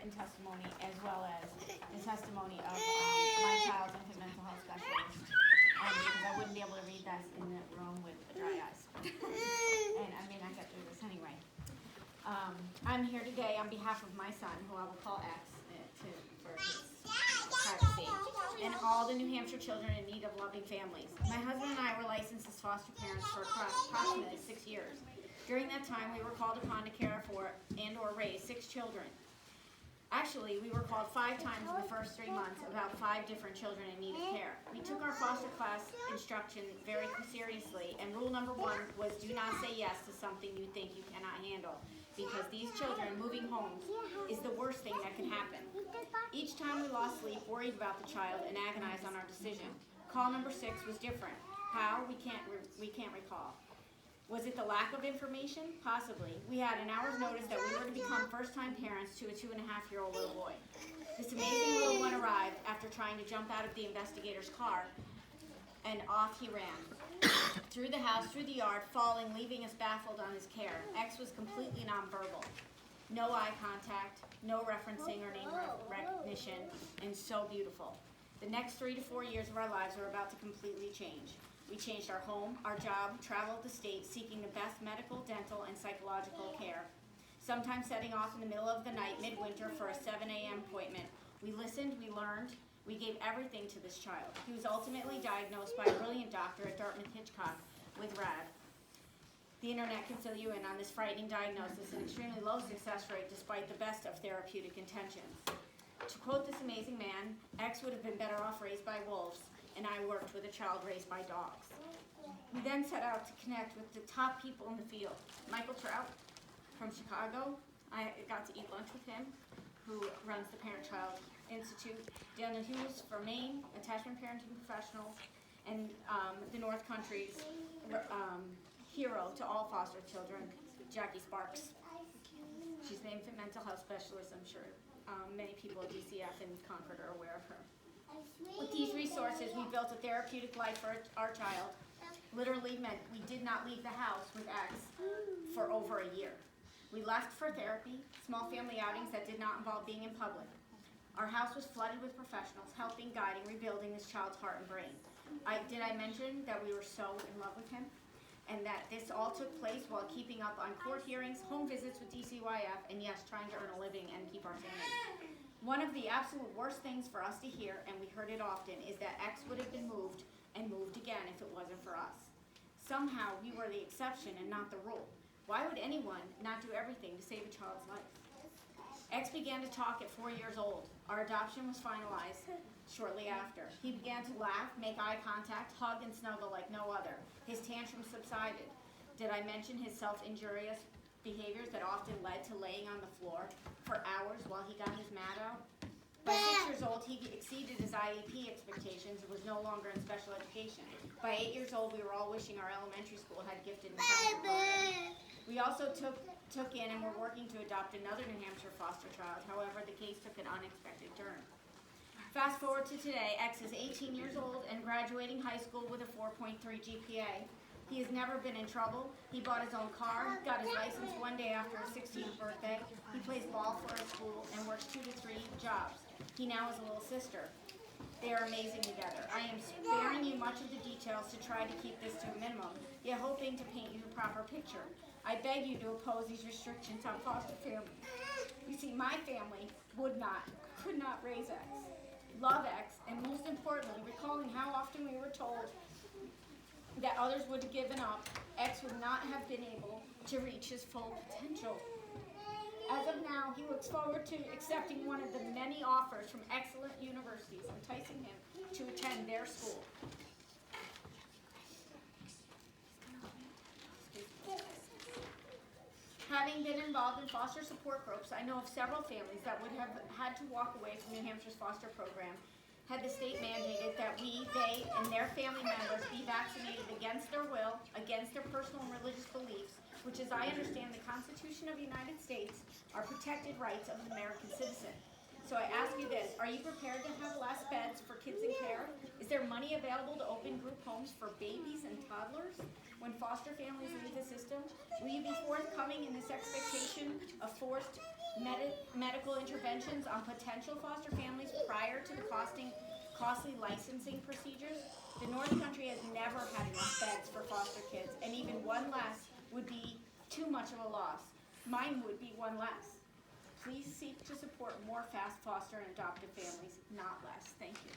and testimony, as well as the testimony of my child's infant mental health specialist. Because I wouldn't be able to read that in the room with dry eyes. And I may not get through this anyway. I'm here today on behalf of my son, who I will call X, for his privacy, and all the New Hampshire children in need of loving families. My husband and I were licensed as foster parents for approximately 6 years. During that time, we were called upon to care for and or raise 6 children. Actually, we were called 5 times in the first 3 months about 5 different children in need of care. We took our foster class instruction very seriously, and rule number 1 was do not say yes to something you think you cannot handle, because these children moving homes is the worst thing that can happen. Each time we lost sleep, worried about the child, and agonized on our decision. Call number 6 was different. How? We can't recall. Was it the lack of information? Possibly. We had an hour's notice that we were to become first-time parents to a 2.5-year-old little boy. This amazing little one arrived after trying to jump out of the investigator's car, and off he ran. Through the house, through the yard, falling, leaving us baffled on his care. X was completely nonverbal. No eye contact, no referencing or name recognition, and so beautiful. The next 3 to 4 years of our lives were about to completely change. We changed our home, our job, traveled the state, seeking the best medical, dental, and psychological care. Sometimes setting off in the middle of the night, midwinter, for a 7 a.m. appointment. We listened, we learned, we gave everything to this child. He was ultimately diagnosed by a brilliant doctor at Dartmouth-Hitchcock with RAD. The internet can fill you in on this frightening diagnosis, an extremely low success rate despite the best of therapeutic intentions. To quote this amazing man, X would have been better off raised by wolves, and I worked with a child raised by dogs. We then set out to connect with the top people in the field. Michael Trout from Chicago, I got to eat lunch with him, who runs the Parent-Child Institute. Daniel Hughes from Maine, attachment parenting professional, and the North Country's hero to all foster children, Jackie Sparks. She's the infant mental health specialist. I'm sure many people at DCF and Concord are aware of her. With these resources, we built a therapeutic life for our child. Literally meant we did not leave the house with X for over a year. We left for therapy, small family outings that did not involve being in public. Our house was flooded with professionals, helping, guiding, rebuilding this child's heart and brain. Did I mention that we were so in love with him? And that this all took place while keeping up on court hearings, home visits with DCYF, and yes, trying to earn a living and keep our sanity. One of the absolute worst things for us to hear, and we heard it often, is that X would have been moved and moved again if it wasn't for us. Somehow we were the exception and not the rule. Why would anyone not do everything to save a child's life? X began to talk at 4 years old. Our adoption was finalized shortly after. He began to laugh, make eye contact, hug and snuggle like no other. His tantrums subsided. Did I mention his self-injurious behaviors that often led to laying on the floor for hours while he got his mat out? By 6 years old, he exceeded his IEP expectations and was no longer in special education. By 8 years old, we were all wishing our elementary school had gifted and foster program. We also took in and were working to adopt another New Hampshire foster child. However, the case took an unexpected turn. Fast forward to today, X is 18 years old and graduating high school with a 4.3 GPA. He has never been in trouble. He bought his own car, got his license one day after his 16th birthday. He plays ball for his school and works 2 to 3 jobs. He now has a little sister. They are amazing together. I am sparing you much of the details to try to keep this to a minimum, yet hoping to paint you a proper picture. I beg you to oppose these restrictions on foster families. You see, my family could not raise X, love X, and most importantly, recalling how often we were told that others would have given up, X would not have been able to reach his full potential. As of now, he looks forward to accepting one of the many offers from excellent universities, enticing him to attend their school. Having been involved in foster support groups, I know of several families that would have had to walk away from New Hampshire's foster program had the state mandated that they, and their family members be vaccinated against their will, against their personal and religious beliefs, which, as I understand the Constitution of the United States, are protected rights of an American citizen. So I ask you this, are you prepared to have less beds for kids in care? Is there money available to open group homes for babies and toddlers when foster families leave the system? Will you be forthcoming in this expectation of forced medical interventions on potential foster families prior to the costly licensing procedures. The North Country has never had enough beds for foster kids, and even one less would be too much of a loss. Mine would be one less. Please seek to support more fast foster and adoptive families, not less. Thank you.